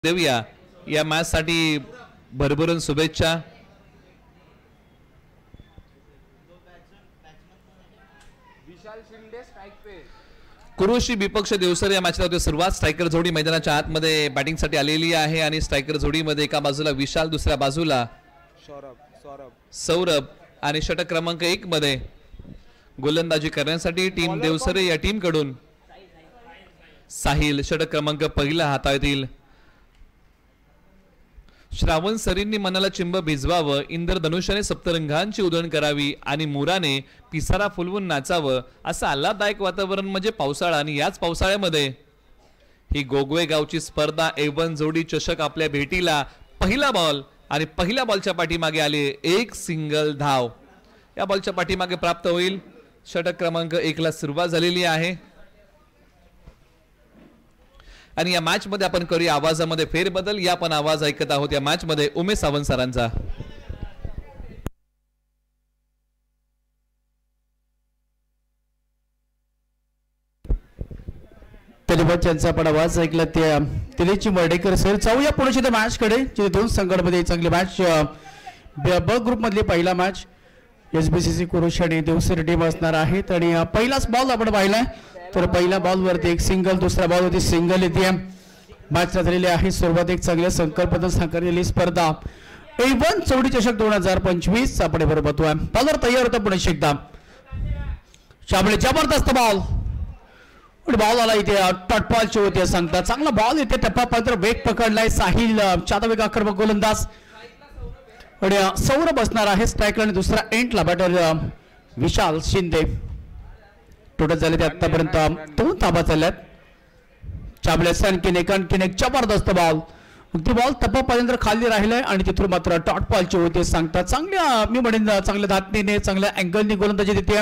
देऊया या मॅच साठी भरभरून शुभेच्छा। कुरुशी विपक्ष देवसर या मॅचला होती सुरुवात। स्ट्रायकर जोडी मैदानाच्या आतमध्ये बॅटिंग साठी आलेली आहे आणि स्ट्रायकर जोडीमध्ये एका बाजूला विशाल दुसऱ्या बाजूला सौरभ आणि षटक क्रमांक 1 मध्ये गोलंदाजी करण्यासाठी टीम देवसरे या टीम कडून साहिल षटक क्रमांक 1 हाताळतील। श्रावण सरींनी मनाला चिंब भिजवावं, इंद्रधनुष्याने सप्तरंगांची उधळण करावी आणि मुराने पिसारा फुलवून नाचावं असं आल्हाददायक वातावरण म्हणजे पावसाळा। आणि याच पावसाळ्यामध्ये ही गोगवे गावची स्पर्धा A1 जोडी चषक आपल्या भेटीला पहिला बॉल आणि पहिल्या बॉलच्या पाठीमागे आले एक सिंगल धाव या बॉलच्या पाठीमागे प्राप्त होईल। षटक क्रमांक 1 ला सुरुवात झालेली आहे आणि या मॅच मध्ये आपण करूया आवाजामध्ये फेरबदल। या पण आवाज ऐकत आहोत या मॅच मध्ये उमेश सावंत सरांचा। त्यांचा पण आवाज ऐकला त्या तिलेची मर्डेकर सर। जाऊया पुढे त्या मॅच कडे जे दोन संघांमध्ये चांगली मॅच ब ग्रुप मधली पहिला मॅच SBCC कुरुश आणि देवसर टीम असणार आहेत आणि पहिलाच बॉल आपण पाहिलाय तर पहिल्या बॉल वरती एक सिंगल, दुसऱ्या बॉल वरती सिंगल येते। मॅच झालेली आहे सुरुवात एक चांगल्या संकल्पना साकारलेली स्पर्धा A1 जोडी चषक 2025 आपण बरोबर बघतोय। बॉलर तयार होता पुणे एकदा शाबळे जबरदस्त बॉल आणि बॉल आला इथे टटपालची होते सांगता चांगला बॉल इथे टप्पा पात्र वेग पकडलाय साहिल जाधव एक आक्रमक गोलंदाज आणि सौरभ बसणार आहे स्ट्रायकर आणि दुसरा एंडला बॅटर विशाल शिंदे। टोटल झाले ते आतापर्यंत 2 धावा झाल्यात। चाबल्याचा आणखीन एक जबरदस्त बॉल ती बॉल टप्पापर्यंत खाली राहिलाय आणि तिथून मात्र टॉटपॉलची होते सांगता चांगल्या मी म्हणेन चांगल्या धाटणीने चांगल्या अँगलनी गोलंदाजी देते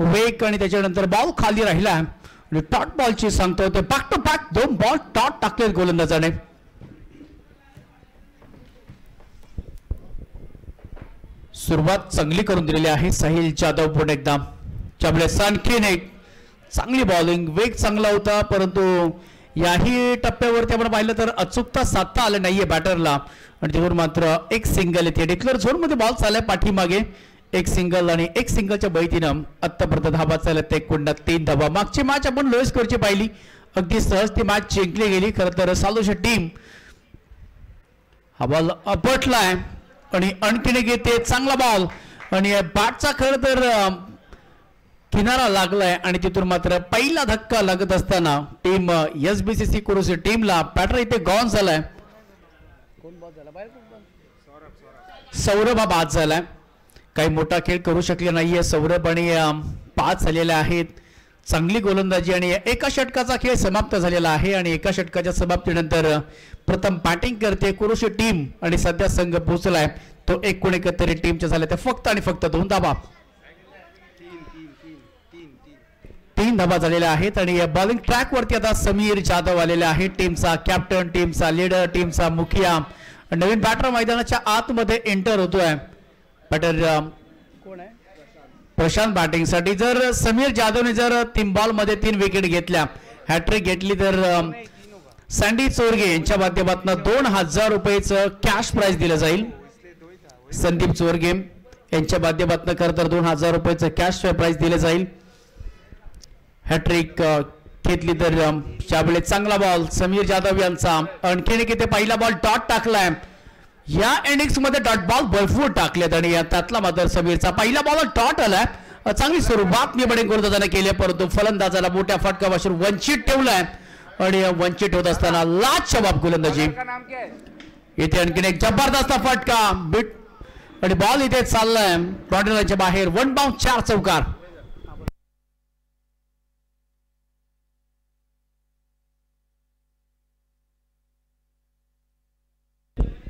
वेग आणि त्याच्यानंतर बॉल खाली राहिला आणि टॉट बॉलची सांगतो ते बॅक टू बॅक 2 बॉल टॉट टाकले गोलंदाजाने। सुरुवात चांगली करून दिलेली आहे साहिल जाधव पुन्हा एकदा चाबल्याचा आणखीन एक चांगली बॉलिंग वेग चांगला होता परंतु याही टप्प्यावरती आपण पाहिलं तर अचूकता साधता आले नाहीये बॅटरला आणि त्यावर मात्र एक सिंगल येते। डिक्लेअर झोन मध्ये बॉल चाललाय पाठीमागे एक सिंगल आणि एक सिंगलच्या बळीतीनं आतापर्यंत धावा चालत 1 गुणात 3 धावा। मागची मॅच आपण लोएस्ट स्कोरची पाहिली अगदी सहज ती मॅच जिंकली गेली। खरं तर सालोशी टीम हा बॉल अपटलाय आणि आणखीन घेते चांगला बॉल आणि बॅटचा खरं तर किनारा लागलाय आणि तिथून मात्र पहिला धक्का लागत असताना टीम SBCC कुरुस टीमला बॅटर इथे गॉन झालाय। सौरभ हा बाद झालाय काही मोठा खेळ करू शकले नाहीये सौरभ आणि 5 झालेले आहेत। चांगली गोलंदाजी आणि एका षटकाचा खेळ समाप्त झालेला आहे आणि एका षटकाच्या समाप्तीनंतर प्रथम बॅटिंग करते कुरुश टीम आणि सध्या संघ पोहोचलाय तो 1-71 टीमच्या झाल्या त्या फक्त आणि फक्त 2 धावा 3 धावा झालेल्या आहेत आणि बॉलिंग ट्रॅक वरती आता समीर जाधव आलेले आहेत टीमचा कॅप्टन टीमचा लीडर टीमचा मुखिया। नवीन बॅटर मैदानाच्या आतमध्ये एंटर होतोय बॅटर कोण आहे प्रशांत बॅटिंग साठी। जर समीर जाधवने जर 3 बॉल मध्ये 3 विकेट घेतल्या हॅट्रिक घेतली तर सँडी चोरगे यांच्या माध्यमातून 2000 रुपयाचं कॅश प्राइज दिलं जाईल। संदीप चोरगे यांच्या माध्यमातून खरं तर 2000 रुपयाचं कॅश प्राइज दिलं जाईल। हॅट्रिक घेतली तर शाबळे चांगला बॉल समीर जाधव यांचा आणखीन किती पहिला बॉल डॉट टाकलाय या इनिंग्स मध्ये डॉट बॉल भरपूर टाकलेत आणि त्यातला मात्र समीरचा पहिला बॉल डॉट आलाय। चांगली सुरुवात मी बडे गोलंदाजाने केली परंतु फलंदाजाला मोठ्या फटकापासून वंचित ठेवलाय आणि वंचित होत असताना लाजवाब गोलंदाजी इथे आणखीन एक जबरदस्त फटका बिट आणि बॉल इथे चाललाय बाउंड्रीच्या बाहेर 1 बाउंड 4 चौकार।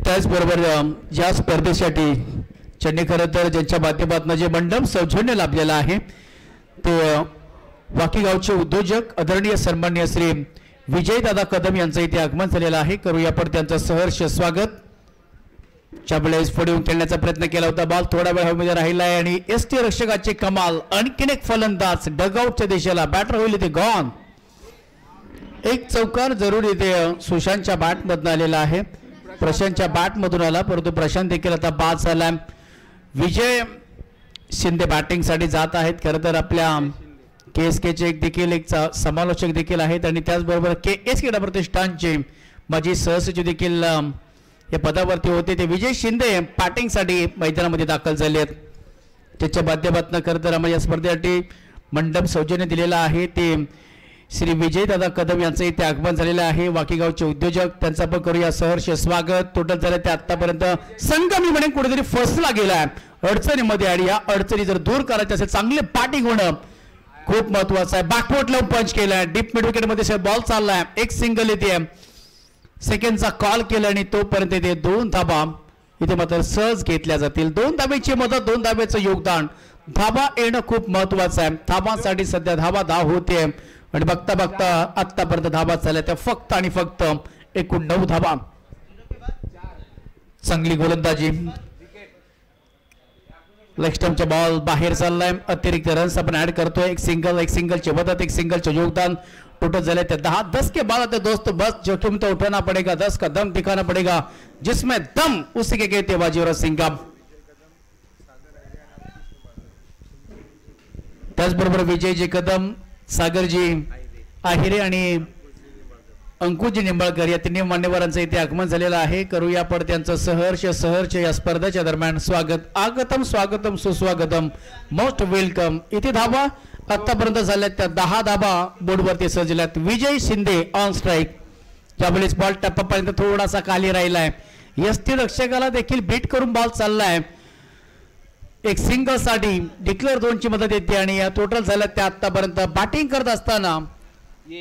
त्याचबरोबर या स्पर्धेसाठी ज्यांनी खरं तर ज्यांच्या माध्यमातून जे मंडप सौजन्य लाभलेलं आहे ते वाकीगावचे उद्योजक आदरणीय सन्माननीय श्री विजयदादा कदम यांचं इथे आगमन झालेलं आहे। करूया आपण त्यांचं सहर्ष स्वागत। चाबळेस फोडून खेळण्याचा प्रयत्न केला होता बॉल थोडा वेळ हवेमध्ये राहिलाय आणि एसटी रक्षकाचे कमाल आणखीन एक फलंदाज डगआउटच्या दिशेला बॅटर होईल ते गॉन एक चौकार जरूर इथे सुशांतच्या बॅट मधून आलेला आहे. प्रशांतच्या बॅट मधून आला, परंतु प्रशांत देखील आता बाद झाला. विजय शिंदे बॅटिंग साठी जात आहेत. खरं तर आपल्या KSKचे देखील एक समालोचक देखील आहेत आणि त्याचबरोबर KSK प्रतिष्ठानचे माजी सहसचिव देखील या पदावरती होते. ते विजय शिंदे बॅटिंग साठी मैदानामध्ये दाखल झाले आहेत. त्याच्या माध्यमातून खरं तर आम्हाला या स्पर्धेसाठी मंडप सौजन्य दिलेला आहे. ते श्री विजयदादा कदम यांचं इथे आगमन झालेलं आहे. वाकीगावचे उद्योजक, त्यांचा पण करूया सहर्ष स्वागत. टोटल झालं ते आतापर्यंत संघ मी म्हणेन कुठेतरी फसला गेलाय अडचणीमध्ये आणि या अडचणी जर दूर करायचे असेल चांगले बॅटिंग होणं खूप महत्वाचं आहे. बॅकफुट लावून पंच केलाय, डीप मिड विकेट मध्ये बॉल चाललाय, एक सिंगल येते, सेकंडचा कॉल केला आणि तोपर्यंत इथे 2 धाबा इथे मात्र सहज घेतल्या जातील. 2 धाब्याची मदत, 2 धाब्याचं योगदान, धाबा येणं खूप महत्वाचं आहे. धाबांसाठी सध्या धाबा 10 होते आणि बघता बघता आतापर्यंत धाबा झाल्या त्या फक्त आणि फक्त एकूण 9 धाबा. चांगली गोलंदाजी, लेग स्टंपचा बॉल बाहेर चाललाय. अतिरिक्त रन्स आपण ऍड करतोय. एक सिंगलची मदत, एक सिंगलचे योगदान. टोटल झाले ते 10 के बाद आते दोस्तों. बस जोखिम तो उठाना पड़ेगा, 10 का दम दिखाना पड़ेगा, जिसमें दम उसी के कहते बाजीराव सिंह. त्याचबरोबर विजयजी कदम, सागरजी आहिरे आणि अंकुजी निंबाळकर या तिन्ही मान्यवरांचं इथे आगमन झालेलं आहे. करूया पण त्यांचं सहर्ष या स्पर्धेच्या दरम्यान स्वागत. आगतम स्वागतम सुस्वागतम, मोस्ट वेलकम. इथे धाबा आतापर्यंत झाल्यात त्या 10 धाबा बोर्डवरती सजल्यात. विजय शिंदे ऑन स्ट्राईक. ज्यावेळेस बॉल टप्पापर्यंत थोडासा खाली राहिलाय. यष्टी रक्षकाला देखील बीट करून बॉल चाललाय. एक सिंगल साठी डिक्लेअर 2 ची मदत येते आणि या टोटल झाल्यात त्या आतापर्यंत बॅटिंग करत असताना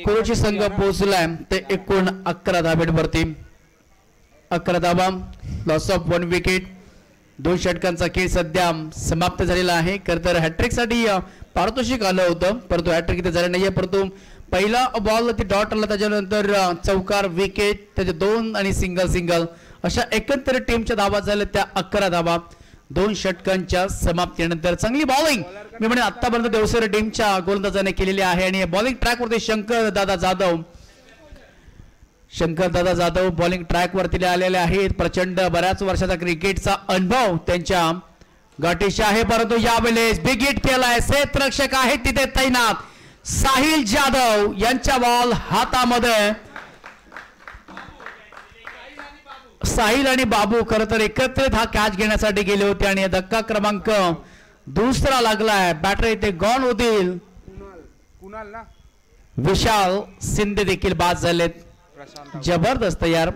कुरुची संघ पोहोचलाय ते एकूण 11 धाब्यांवरती. 11 धाबा, लॉस ऑफ 1 विकेट. 2 षटकांचा खेळ सध्या समाप्त झालेला आहे. खरं तर हॅट्रिक साठी पारितोषिक आलं होतं, परंतु हॅट्रिक इथे झालं नाहीये. परंतु पहिला बॉल ते डॉट आला, त्याच्यानंतर चौकार, विकेट, त्याचे 2 आणि सिंगल अशा एकंदरीत टीमच्या धावा झाल्या त्या 11 धावा. 2 षटकांच्या समाप्तीनंतर चांगली बॉलिंग मी म्हणेन आतापर्यंत देवसर टीमच्या गोलंदाजाने केलेली आहे. आणि बॉलिंग ट्रॅकवरती शंकर दादा जाधव बॉलिंग ट्रॅकवरती आलेले आहेत. प्रचंड बऱ्याच वर्षाचा क्रिकेटचा अनुभव त्यांच्या गाठीशी आहे. परंतु यावेळेस बिग हिट केलाय. क्षेत्ररक्षक आहेत तिथे तैनात. साहिल जाधव यांच्या बॉल हातामध्ये. साहिल आणि बाबू खरं तर एकत्रित हा कॅच घेण्यासाठी गेले होते आणि धक्का क्रमांक 2 लागलाय. बॅटर इथे गॉन होतील. विशाल शिंदे देखील बाद झालेत. जबरदस्त यार.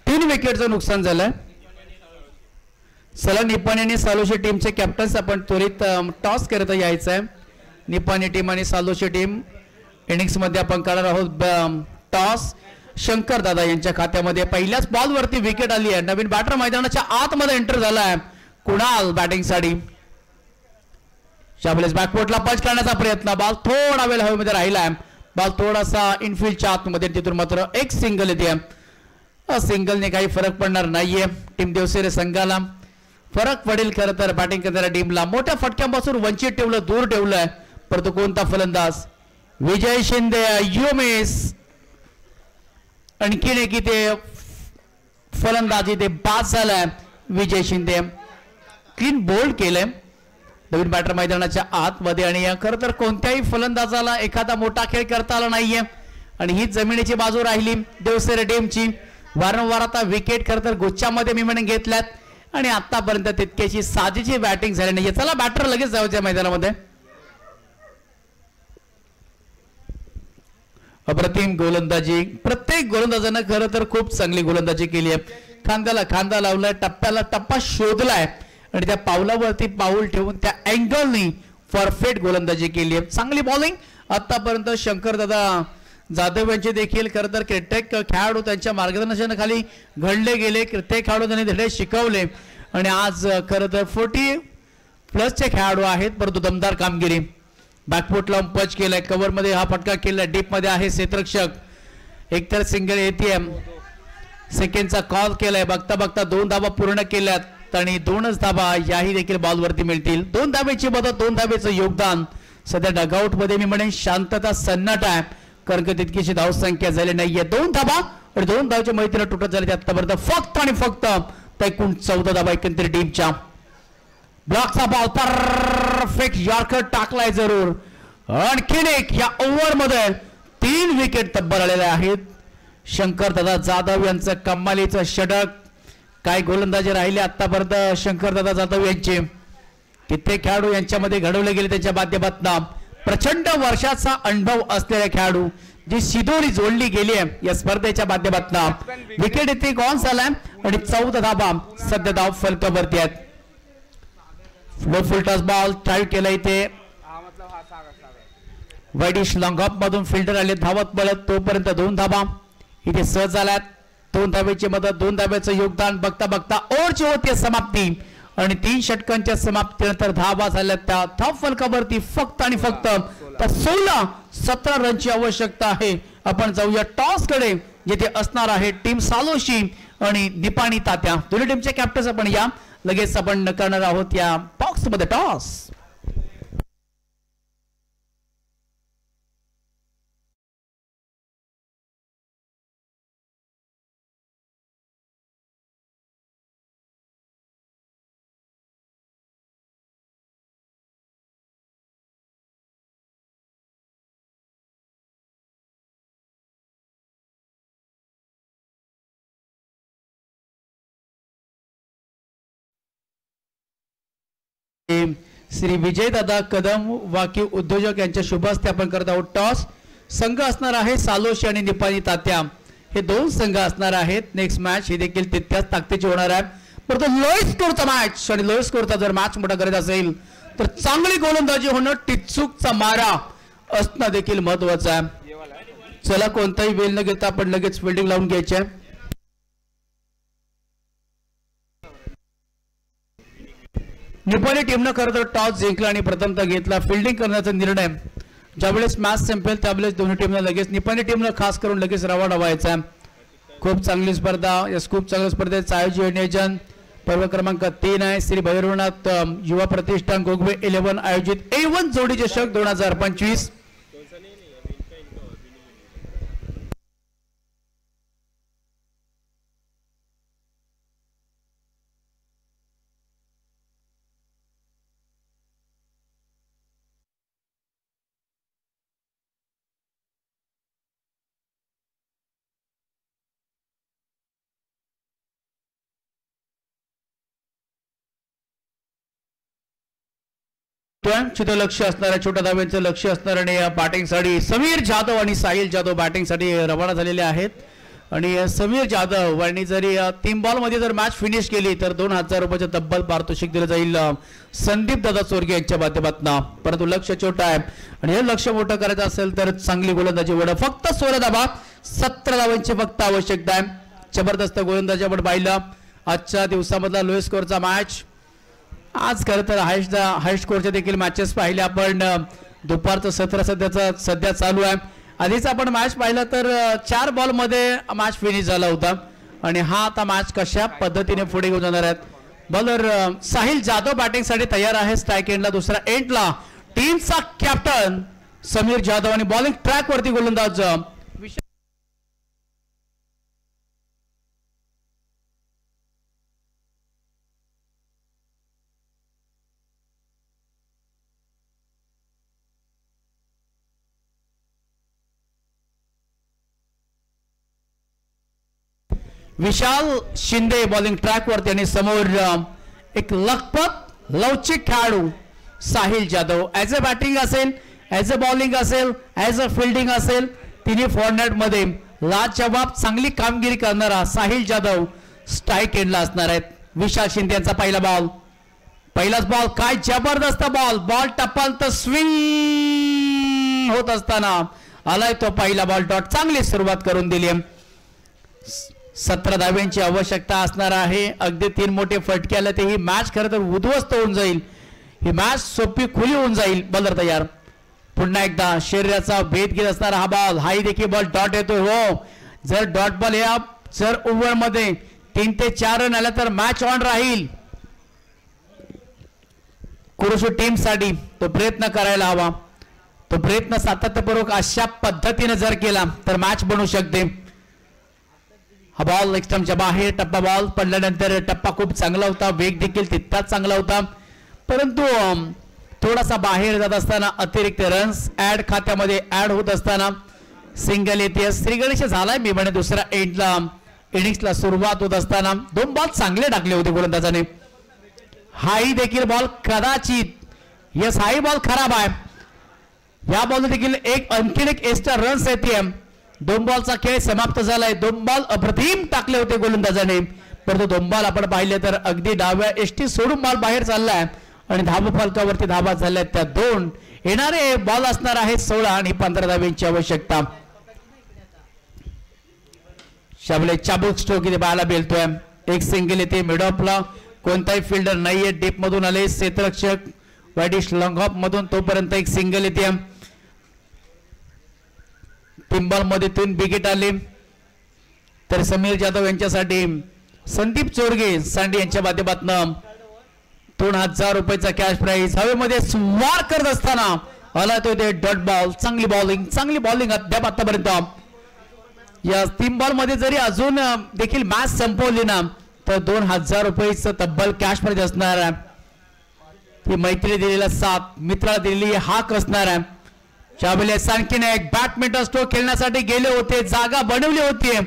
तीन विकेटचं नुकसान झालंय. चला निपाणी आणि सालोशी टीमचे कॅप्टन्स आपण त्वरित टॉस करता यायचंय. निपाणी टीम आणि सालोशी टीम इनिंग्स मध्ये आपण करणार आहोत टॉस. शंकर दादा यांच्या खात्यामध्ये पहिल्याच बॉल वरती विकेट आली आहे. नवीन बॅटर मैदानाच्या आतमध्ये एंटर झालाय. कुणाल बॅटिंग साठी. शाबलेस बॅकफुटला पंच करण्याचा प्रयत्न. बॉल थोडा वेळ हवेमध्ये राहिलाय. बॉल थोडासा इनफिल्डच्या आतमध्ये, तिथून मात्र एक सिंगल येते. सिंगलने काही फरक पडणार नाहीये. टीम देवसेरे संघाला फरक पडेल. खरं तर बॅटिंग करणाऱ्या टीमला मोठ्या फटक्यांपासून वंचित ठेवलं, दूर ठेवलंय. परंतु कोणता फलंदाज. विजय शिंदे युमिस. आणखीन एक इथे फलंदाजी ते बाद झालाय. विजय शिंदे क्लीन बोल्ड केलंय नवीन बॅटर मैदानाच्या आतमध्ये. आणि खरं तर कोणत्याही फलंदाजाला एखादा मोठा खेळ करता आला नाहीये आणि ही जमिनीची बाजू राहिली देवसेरे टीमची. वारंवार आता विकेट खरं तर गुच्छामध्ये मी म्हणून घेतल्यात आणि आतापर्यंत तितक्याची साजेची बॅटिंग झाली नाहीये. चला बॅटर लगेच जाऊच्या मैदानामध्ये. अप्रतिम गोलंदाजी. प्रत्येक गोलंदाजानं खरं तर खूप चांगली गोलंदाजी केली आहे. खांद्याला खांदा लावलाय, टप्प्याला टप्पा शोधलाय आणि त्या पावलावरती पाऊल ठेवून त्या अँगलनी परफेक्ट गोलंदाजी केली आहे. चांगली बॉलिंग आतापर्यंत. शंकर दादा जाधव यांचे देखील खरं तर क्रिकेट खेळाडू त्यांच्या मार्गदर्शनाखाली घडले गेले. क्रिकेट खेळाडू त्यांनी धडे शिकवले आणि आज खरं तर 40+ खेळाडू आहेत. परंतु दमदार कामगिरी. बॅकफुट लावून पंच केलाय. कव्हर मध्ये हा फटका केलाय. डीप मध्ये आहे क्षेत्ररक्षक. एकतर सिंगल येते सेकंडचा कॉल केलाय. बघता बघता 2 धाबा पूर्ण केल्यात आणि 2च धाबा याही देखील बॉलवरती मिळतील. 2 धाब्याची मदत, 2 धाब्याचं योगदान. सध्या डगआउट मध्ये मी म्हणेन शांतता सन्नाट आहे, कारण की तितकीशी धावसंख्या झाली नाहीये. 2 धाबा आणि 2 धावच्या माहितीला टोटल झाले आतापर्यंत फक्त आणि फक्त एकूण 14 धाबा एकंदरीत टीमच्या. ब्लॉकचा बॉल परफेक्ट यॉर्कर टाकलाय जरूर. आणखीन एक या ओव्हर मध्ये 3 विकेट तब्बल आलेल्या आहेत. शंकरदादा जाधव यांचं कमालीचं षटक. काय गोलंदाजी राहिले आतापर्यंत शंकरदादा जाधव यांचे. कित्येक खेळाडू यांच्यामध्ये घडवले गेले त्यांच्या माध्यमातून. प्रचंड वर्षाचा अनुभव असलेले खेळाडू जी शिदोरी जोडली गेली आहे या स्पर्धेच्या माध्यमातून. विकेट इथे गॉन झालाय आणि 14 धाबा सध्या धाव फलकावरती आहेत. फ्लो फुल टॉस बॉल ट्राय केला इथे. वाईडिश लॉंग ऑफ मधून फिल्डर आले धावत पळत. तोपर्यंत 2 धाबा इथे सहज झाल्यात. 2 धाब्याची मदत, 2 धाब्याचं योगदान. बघता बघता ओव्हरची होती समाप्ती आणि 3 षटकांच्या समाप्तीनंतर धावा झाल्या. त्या धाव फलकावरती फक्त आणि फक्त 16-17 रनची आवश्यकता आहे. आपण जाऊया टॉस कडे, जिथे असणार आहे टीम सालोशी आणि निपाणी तात्या. दोन्ही टीमचे कॅप्टन्स आपण या लगेच आपण करणार आहोत या बॉक्स मध्ये टॉस. श्री विजय दादा कदम वाकी उद्योजक यांच्या शुभ हस्ते आपण करत आहोत टॉस. संघ असणार आहे सालोशी आणि निपाणी तात्या. हे 2 संघ असणार आहेत. नेक्स्ट मॅच ही देखील तितक्याच ताकदीची होणार आहे. परंतु लोएस्ट स्कोरचा मॅच आणि लोएस्ट स्कोरचा जर मॅच मोठा करत असेल तर चांगली गोलंदाजी होणं, टिचूकचा मारा असणं देखील महत्वाचं आहे. चला कोणताही वेळ न घेता आपण लगेच फिल्डिंग लावून घ्यायची आहे. निपाणी टीमनं खरं तर टॉस जिंकला आणि प्रथमतः घेतला फिल्डिंग करण्याचा निर्णय. ज्यावेळेस मॅच संपेल त्यावेळेस दोन्ही टीमनं लगेच, निपाणी टीमनं खास करून लगेच रवा डावायचा. खूप चांगली स्पर्धा. या खूप चांगल्या स्पर्धेचं आयोजन नियोजन पर्व क्रमांक 3 आहे. श्री भैरवनाथ युवा प्रतिष्ठान गोगवे 11 आयोजित A1 जोडी चषक 2025. लक्ष असणाऱ्या छोट्या धाव्यांचं लक्ष असणार आणि बॅटिंगसाठी समीर जाधव आणि साहिल जाधव बॅटिंगसाठी रवाना झालेले आहेत. आणि समीर जाधव यांनी जरी 3 बॉल मध्ये जर मॅच फिनिश केली तर 2000 रुपयाचं तब्बल पारितोषिक दिलं जाईल संदीप दादा चोरगे यांच्या माध्यमातून. परंतु लक्ष छोटं आहे आणि हे लक्ष मोठं करायचं असेल तर चांगली गोलंदाजी वड. फक्त 16 धाबा 17 धावांची फक्त आवश्यकता आहे. जबरदस्त गोलंदाजी आपण पाहिलं. आजच्या दिवसामधला लोएस्ट स्कोरचा मॅच. आज खरं तर हायस्ट स्कोरचे देखील मॅचेस पाहिले आपण. दुपारचं सत्र सध्या चालू आहे. आधीच आपण मॅच पाहिला तर 4 बॉल मध्ये मॅच फिनिश झाला होता आणि हा आता मॅच कशा पद्धतीने पुढे घेऊन जाणार आहेत. बॉलर साहिल जाधव बॅटिंगसाठी तयार आहे. स्ट्राईक एंडला, दुसरा एंडला टीमचा कॅप्टन समीर जाधव आणि बॉलिंग ट्रॅक वरती गोलंदाज विशाल शिंदे बॉलिंग ट्रॅक वरती आणि समोर एक लखपत लवचिक खेळाडू Sahil Jadhav. As a batting असेल, ऍज अ बॉलिंग असेल, ऍज अ फिल्डिंग असेल, तिन्ही फॉर्मॅट मध्ये लाजवाब चांगली कामगिरी करणारा साहिल जाधव स्ट्राईक एंडला असणार आहेत. विशाल शिंदे यांचा पहिला बॉल. पहिलाच बॉल. काय जबरदस्त बॉल टप्पल तर स्विंग होत असताना आलाय तो पहिला बॉल. डॉट चांगली सुरुवात करून दिली. 17 धाव्यांची आवश्यकता असणार आहे. अगदी 3 मोठे फटके आले ते ही मॅच खरं तर उद्ध्वस्त होऊन जाईल. ही मॅच सोपी खुली होऊन जाईल. बॉलर तयार. पुन्हा एकदा शरीराचा भेद घेत असणारा हा बॉल. हाही देखील बॉल डॉट येतो हो जर डॉट बॉल या जर ओव्हर मध्ये 3 ते 4 रन आला तर मॅच ऑन राहील कुरुशू टीम साठी. तो प्रयत्न करायला हवा. तो प्रयत्न सातत्यपूर्वक अशा पद्धतीने जर केला तर मॅच बनू शकते. हा बॉल लेग स्टंपच्या बाहेर टप्पा बॉल पडल्यानंतर टप्पा खूप चांगला होता. वेग देखील तितकाच चांगला होता. परंतु थोडासा बाहेर जात असताना अतिरिक्त रन्स ऍड खात्यामध्ये ऍड होत असताना सिंगल येते. श्रीगणेश झालाय मी म्हणे दुसऱ्या इनिंग्सला सुरुवात होत असताना 2 बॉल चांगले टाकले होते गोलंदाजाने. हाही देखील बॉल कदाचित यस हाही बॉल खराब आहे. या बॉल देखील आणखीन एक एक्स्ट्रा रन्स येते. 2 बॉलचा खेळ समाप्त झालाय. 2 बॉल अप्रतिम टाकले होते गोलंदाजाने. परंतु 2 बॉल आपण पाहिले तर अगदी डाव्या एसटी सोडून बॉल बाहेर चाललाय आणि धावा फलकावरती धावा झाल्या त्या 2. येणारे बॉल असणार आहे 16 आणि 15 धाव्यांची आवश्यकता. शाबले चाबूक स्ट्रोक इथे बाळाला बेलतोय. एक सिंगल येते मिड ऑफला. कोणताही फिल्डर नाहीये. डीप मधून आले क्षेत्ररक्षक वाईडिश लॉंग ऑफ मधून तोपर्यंत एक सिंगल येते. पिंबॉल मध्ये 3 विकेट आले तर समीर जाधव यांच्यासाठी संदीप चोरगे सांडी यांच्या माध्यमातून 3000 रुपयाचा कॅश प्राइज. हवेमध्ये स्वार करत असताना आला तो ते डॉट बॉल. चांगली बॉलिंग अद्याप आतापर्यंत. या 3 बॉल मध्ये जरी अजून देखील मॅच संपवली ना तर 2000 रुपयाचं तब्बल कॅश प्राइज असणार आहे. ही मैत्री दिलेला साथ मित्राला दिलेली हाक असणार आहे. शाबले आणखीन एक बॅडमिंटन स्ट्रोक खेळण्यासाठी गेले होते. जागा बनवली होती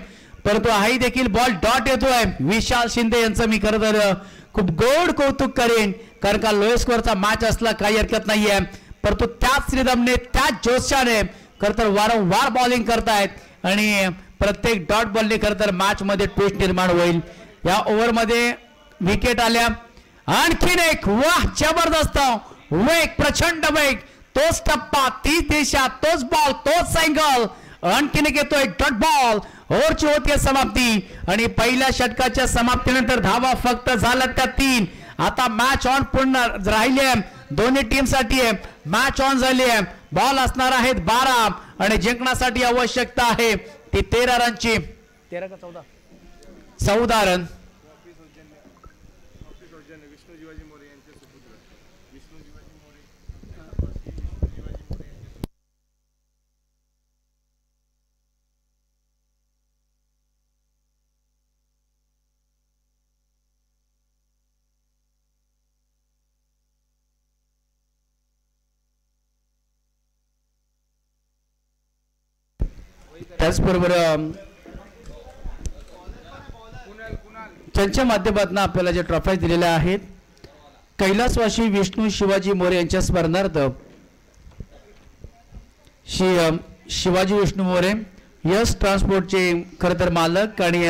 परंतु हाही देखील बॉल डॉट येतोय. विशाल शिंदे यांचं मी खरं तर खूप गोड कौतुक करेन कारण का लोअर स्कोअरचा मॅच असला काही हरकत नाहीये. परंतु त्याच रिदमने त्याच जोशाने खरं तर वारंवार बॉलिंग करतायत आणि प्रत्येक डॉट बॉलने खरं तर मॅच मध्ये ट्विस्ट निर्माण होईल. या ओव्हर मध्ये विकेट आल्या. आणखीन एक वाह जबरदस्त वेग प्रचंड वेग. तोच टप्पा तीच दिशा तोच बॉल तोच सायकल. आणखीन एक येतोय डॉट बॉल. ओव्हरची होती समाप्ती आणि पहिल्या षटकाच्या समाप्तीनंतर धावा फक्त झाल्या त्या 3. आता मॅच ऑन पूर्ण राहिले दोन्ही टीम साठी. मॅच ऑन झाली आहे. बॉल असणार आहेत 12 आणि जिंकण्यासाठी आवश्यकता आहे ती 13 रनची. 13 का 14 रन. त्याचबरोबर त्यांच्या माध्यमातून आपल्याला जे ट्रॉफी दिलेल्या आहेत कैलासवासी विष्णू शिवाजी मोरे यांच्या स्मरणार्थ शिवाजी विष्णू मोरे यस ट्रान्सपोर्टचे खरं तर मालक आणि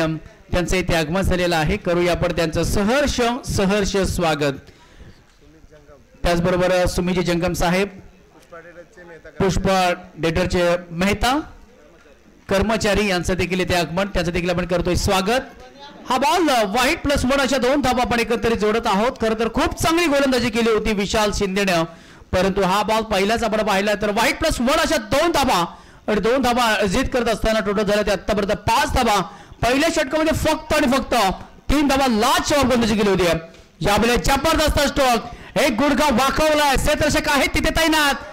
त्यांचं इथे आगमन झालेलं आहे. करूया आपण त्यांचं सहर्ष स्वागत. त्याचबरोबर सुमीजी जंगम साहेब पुष्पा डेटरचे मेहता कर्मचारी यांचं देखील इथे आगमन त्याचं देखील आपण करतोय स्वागत. हा बॉल वाईट प्लस 1 अशा 2 धावा आपण एकत्रित जोडत आहोत. खरं तर खूप चांगली गोलंदाजी केली होती विशाल शिंदेने परंतु हा बॉल पहिलाच आपण पाहिला तर वाईट प्लस 1 अशा 2 धावा आणि 2 धावा अर्जित करत असताना टोटल झाल्या ते आतापर्यंत 5 धावा. पहिल्या षटकामध्ये फक्त आणि फक्त 3 धावा लाजवाब गोलंदाजी केली होती. यावेळी जबरदस्त स्ट्रोक एक गुडघा वाकवलाय. क्षेत्ररक्षक आहेत तिथे तैनात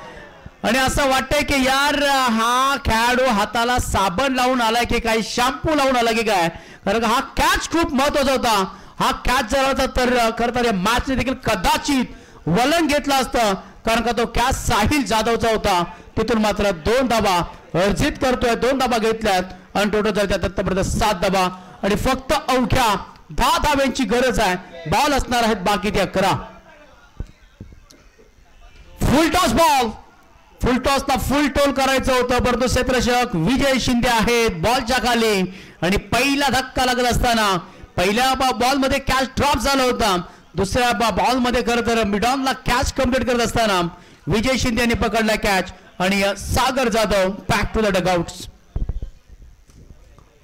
आणि असं वाटतंय की यार हा खेळाडू हाताला साबण लावून आलाय की काही शॅम्पू लावून आला की काय कारण हा कॅच खूप महत्वाचा होता. हा कॅच जर होता तर खरं तर या मॅचने देखील कदाचित वलन घेतलं असतं कारण का तो कॅच साहिल जाधवचा होता. तिथून मात्र 2 धावा अर्जित करतोय. 2 धावा घेतल्यात आणि टोटल झाले आतापर्यंत 7 धावा आणि फक्त अवघ्या 10 धाव्यांची गरज आहे. बॉल असणार आहेत बाकी ते 11. Full toss ball. फुल टॉसला फुल टोल करायचं होतं परंतु क्षेत्ररक्षक विजय शिंदे आहेत बॉलच्या खाली आणि पहिला धक्का लागत असताना पहिल्या बॉल मध्ये कॅच ड्रॉप झाला होता. दुसऱ्या बॉल मध्ये खरं तर मिडॉनला कॅच कंप्लीट करत असताना विजय शिंदे यांनी पकडला कॅच आणि Sagar Jadhav back to the डगआउट्स.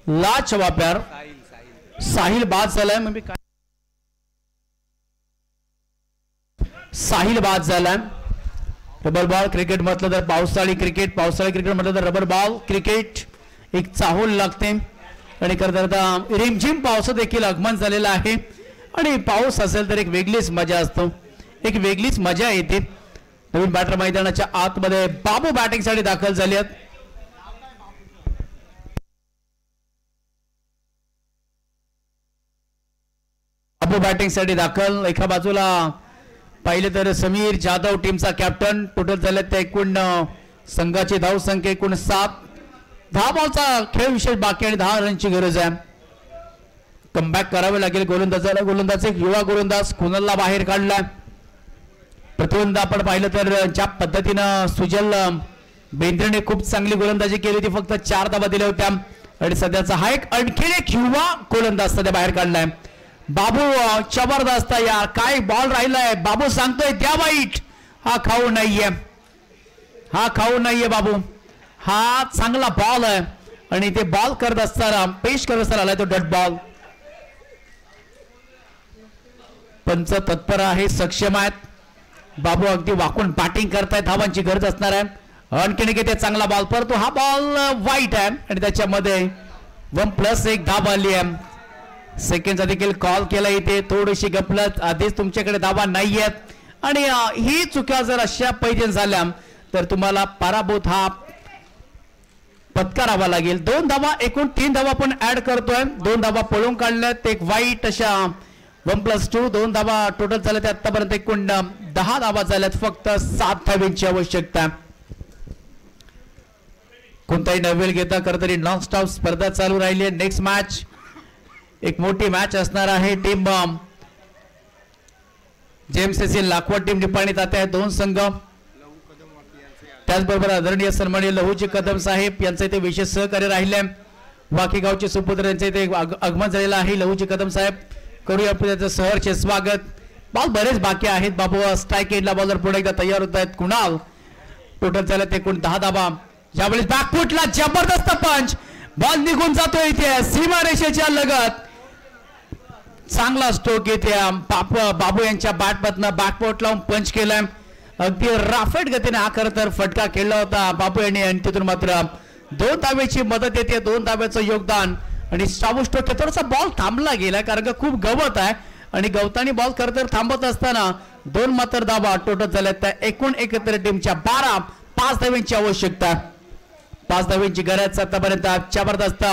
लाजवाब प्यार साहिल बाद झालाय म्हणजे काय साहिल बाद झालाय. रबर बॉल क्रिकेट म्हटलं तर पावसाळी क्रिकेट म्हटलं तर रबर बॉल क्रिकेट एक चाहूल लागते. आणि खरं तर आता रिमझिम पावस देखील आगमन झालेलं आहे आणि पाऊस असेल तर एक वेगळीच मजा असतो, एक वेगळीच मजा येते. नवीन बॅटर मैदानाच्या आतमध्ये बाबू बॅटिंगसाठी दाखल झाले आहेत. बाबू बॅटिंगसाठी दाखल. एका बाजूला पाहिले तर समीर जाधव टीमचा कॅप्टन. टोटल झाले ते एकूण संघाची धाव संख्या एकूण 7. 10 बॉलचा खेळ विशेष बाकी आणि 10 रनची गरज आहे. कमबॅक करावे लागेल गोलंदाजाला. गोलंदाज एक युवा गोलंदाज कुणालला बाहेर काढलाय. प्रतिबंध आपण पाहिलं तर ज्या पद्धतीनं सुजल बेंद्रेने खूप चांगली गोलंदाजी केली होती, फक्त 4 धावा दिल्या होत्या आणि सध्याचा हा एक आणखी एक युवा गोलंदाज सध्या बाहेर काढलाय. बाबू जबरदस्त यार, काय बॉल राहिलाय. बाबू सांगतोय द्या वाईट. हा खाऊ नाहीये, हा खाऊ नाहीये बाबू. हा चांगला बॉल आहे आणि ते बॉल करत असताना पेश करत असताना आलाय तो डट बॉल. पंच तत्पर आहे, सक्षम आहेत. बाबू अगदी वाकून बॅटिंग करतायत. धावांची गरज असणार आहे. आणखीन एक चांगला बॉल, परंतु हा बॉल वाईट आहे आणि त्याच्यामध्ये 1+1 धाव आली आहे. सेकंडचा देखील कॉल केला इथे. थोडीशी गफलत, आधीच तुमच्याकडे धावा नाही आहेत आणि ही चुका जर अशा पैकी झाल्या तर तुम्हाला पराभूत हा पत्करावा लागेल. 2 धावा, एकूण 3 धावा पण ऍड करतोय. 2 धावा पळून काढल्यात, एक वाईट अशा 1+2. 2 धावा टोटल झाल्या. आतापर्यंत एकूण 10 धावा झाल्यात. फक्त 7 धावांची आवश्यकता. कोणताही नवेल घेता खरं तरी नॉन स्टॉप स्पर्धा चालू राहिली आहे. नेक्स्ट मॅच एक मोठी मॅच असणार आहे. टीम जेएमसीसी लाखवड टीम निपाणी जाते आहे. 2 संघ. त्याचबरोबर आदरणीय सन्माननीय लहूजी कदम साहेब यांचे इथे विशेष सहकार्य राहिले. वाकी गावचे सुपुत्र यांचे इथे आगमन झालेलं आहे. लहूजी कदम साहेब, करूया आपल्याचं सहर्ष स्वागत. बॉल बरेच बाकी आहेत. बाबू स्ट्राईक एंडला बॉलर पुढे एकदा तयार होत आहेत. कुणाल. टोटल झालं ते एकूण 10 धावा. ज्यावेळेस बॅकफुटला जबरदस्त पंच, बॉल निघून जातो इथे सीमा रेषेच्या लगत. चांगला स्ट्रोक येते. बाबू यांच्या बॅटमधनं बॅकपोर्ट लावून पंच केलाय. अगदी राफेट गतीने हा खरं तर फटका खेळला होता बाबू यांनी आणि तिथून मात्र 2 धावेची मदत येते. 2 धावेचं योगदान आणि स्ट्रोक थोडासा बॉल थांबला गेला कारण का खूप गवत आहे आणि गवतानी बॉल खरं तर थांबत असताना 2 मात्र धावा टोटल झाल्या. त्या एकूण एकत्र टीमच्या 12. 5 धाव्यांची आवश्यकता. 5 धाव्यांची गरज. आतापर्यंत जबरदस्त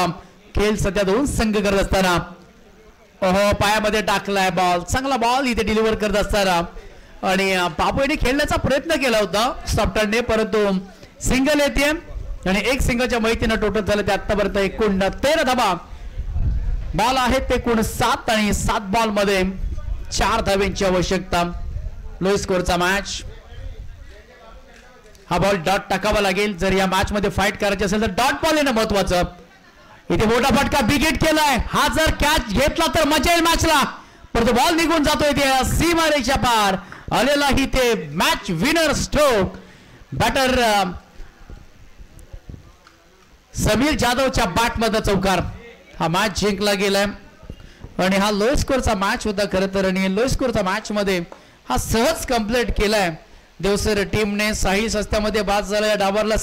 खेळ सध्या 2 संघ करत असताना ओहो पायामध्ये टाकलाय बॉल. चांगला बॉल इथे डिलिव्हर करत असताना आणि बाबू यांनी खेळण्याचा प्रयत्न केला होता स्टॉप्टरने, परंतु सिंगल येते आणि 1 सिंगलच्या माहितीनं टोटल झालं ते आतापर्यंत एकूण 13 धावा. बॉल आहेत ते एकूण 7 आणि 7 बॉल मध्ये 4 धाव्यांची आवश्यकता. लो स्कोरचा मॅच. हा बॉल डॉट टाकावा लागेल. जर या मॅच मध्ये फाईट करायची असेल तर डॉट बॉल येणं महत्वाचं. इथे मोठा फटका बिग हिट केलाय. हा जर कॅच घेतला तर मजा येईल मॅचला, परंतु बॉल निघून जातोय इथे सीमा रेषा पार आलेला इथे match winner stroke. Batter Sameer जाधवच्या बॅट मध्ये चौकार. हा मॅच जिंकला गेलाय आणि हा लो स्कोरचा मॅच होता खरं तर आणि लो स्कोरचा मॅच मध्ये हा सहज कंप्लीट केलाय. देवसर टीमने साहिल सस्त्यामध्ये बाद झाला. या डावरला